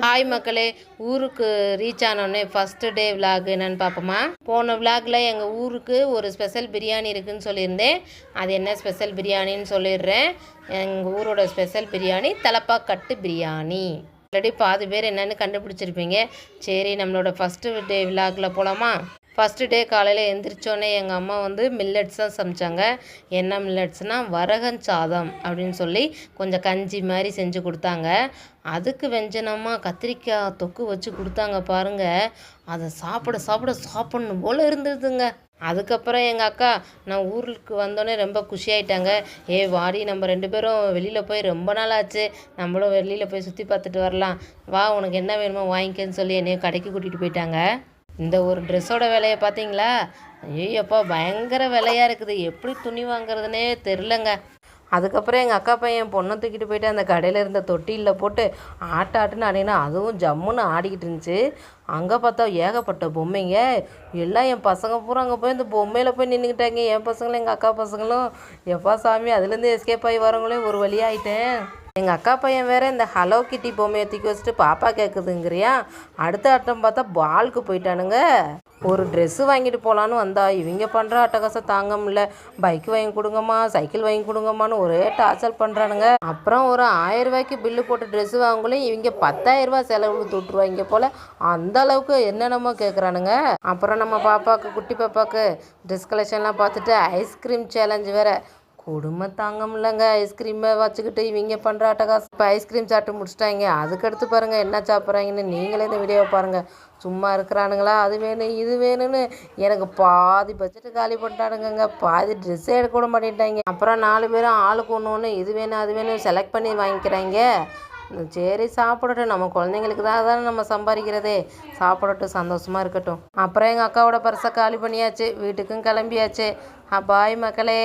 Hi மக்களே, ஊருக்கு reach ஆனோடனே ஃபஸ்ட்டு டே விலாக் என்னென்னு பார்ப்போமா. போன விலாகில் எங்கள் ஊருக்கு ஒரு ஸ்பெஷல் பிரியாணி இருக்குதுன்னு சொல்லியிருந்தேன். அது என்ன ஸ்பெஷல் பிரியாணின்னு சொல்லிடுறேன். எங்கள் ஊரோட ஸ்பெஷல் பிரியாணி தலப்பாக்கட்டு பிரியாணி. ஆல்ரெடி பாதி பேர் என்னென்னு கண்டுபிடிச்சிருப்பீங்க. சரி, நம்மளோட ஃபஸ்ட்டு டே விலாகில் போகலாமா. ஃபஸ்ட்டு டே காலையில் எழுந்திரிச்சோன்னே எங்கள் அம்மா மில்லட்ஸ் தான் சமைச்சாங்க. என்ன மில்லட்ஸ்னால் வரகஞ்சாதம் அப்படின்னு சொல்லி கொஞ்சம் கஞ்சி மாதிரி செஞ்சு கொடுத்தாங்க. அதுக்கு வெஞ்சனமாக கத்திரிக்காய் தொக்கு வச்சு கொடுத்தாங்க பாருங்கள். அதை சாப்பிடணும் போல் இருந்ததுங்க. அதுக்கப்புறம் எங்கள் அக்கா நான் ஊருக்கு வந்தோடனே ரொம்ப குஷியாயிட்டாங்க. வாடி, நம்ம 2 பேரும் வெளியில் போய் ரொம்ப நாள் ஆச்சு, நம்மளும் வெளியில் போய் சுற்றி பார்த்துட்டு வரலாம், வா உனக்கு என்ன வேணுமோ வாங்கிக்கன்னு சொல்லி என்னையும் கடைக்கு கூட்டிகிட்டு போயிட்டாங்க. இந்த ஒரு ட்ரெஸ்ஸோட விலையை பார்த்தீங்களா? ஐயோப்பா, பயங்கர விலையாக இருக்குது. எப்படி துணி வாங்குறதுனே தெரிலங்க. அதுக்கப்புறம் எங்கள் அக்கா பையன் பொண்ணை தூக்கிட்டு போயிட்டு அந்த கடையில் இருந்த தொட்டியில் போட்டு ஆட்டுன்னு ஆடினா அதுவும் ஜம்முன்னு ஆடிக்கிட்டு இருந்துச்சு. அங்கே பார்த்தா ஏகப்பட்ட பொம்மைங்க எல்லாம். என் பசங்க பூரா அங்கே போய் இந்த பொம்மையில் போய் நின்றுக்கிட்டாங்க. என் பசங்களும் எங்கள் அக்கா பசங்களும். எப்பா சாமி, அதுலேருந்து எஸ்கேப் ஆகி வரவங்களே ஒரு வழியாகிட்டேன். எங்கள் அக்கா பையன் வேறு இந்த ஹலோ கிட்டி பொம்மையை தூக்கி வச்சுட்டு பாப்பா கேட்குதுங்கிறியா. அடுத்த ஆட்டம் பார்த்தா பாலுக்கு போயிட்டானுங்க. ஒரு ட்ரெஸ்ஸு வாங்கிட்டு போகலான்னு வந்தா இவங்க பண்ணுற அட்டகாசம் தாங்க முடியல. பைக் வாங்கி கொடுங்கம்மா, சைக்கிள் வாங்கி கொடுங்கம்மான்னு ஒரே டார்ச்சர் பண்ணுறானுங்க. அப்புறம் ஒரு 1000 ரூபாய்க்கு பில்லு போட்டு ட்ரெஸ்ஸு வாங்கலையும் இவங்க 10,000 ரூபா செலவு தொட்டுருவாங்க போல். அந்த அளவுக்கு என்னென்னமோ கேட்குறானுங்க. அப்புறம் நம்ம பாப்பாவுக்கு, குட்டி பாப்பாவுக்கு ட்ரெஸ் கலெக்ஷன்லாம் பார்த்துட்டு ஐஸ்கிரீம் சேலஞ்சு வேறு. கொடுமை தாங்க முடியலங்க. ஐஸ்கிரீமை வச்சுக்கிட்டு இவங்க பண்ணுற அட்டகாசம். இப்போ ஐஸ்கிரீம் சாப்பிட்டு முடிச்சிட்டாங்க. அதுக்கடுத்து பாருங்கள் என்ன சாப்பிட்றாங்கன்னு. நீங்களே இந்த வீடியோவை பாருங்கள். சும்மா இருக்கிறானுங்களா, அது வேணும் இது வேணும்னு எனக்கு பாதி பட்ஜெட்டு காலி பண்ணிட்டானுங்க. பாதி ட்ரெஸ்ஸே எடுக்க விட மாட்டேன்ட்டாங்க. அப்புறம் 4 பேரும் ஆளுக்கு ஒன்று இது வேணும் அது வேணும் செலக்ட் பண்ணி வாங்கிக்கிறாங்க. சரி, சாப்பிடட்டும். நம்ம குழந்தைங்களுக்கு தான் தானே நம்ம சம்பாதிக்கிறதே. சாப்பிடட்டும், சந்தோஷமாக இருக்கட்டும். அப்புறம் எங்கள் அக்காவோட பர்ஸை காலி பண்ணியாச்சு. வீட்டுக்கும் கிளம்பியாச்சு. பாய் மக்களே.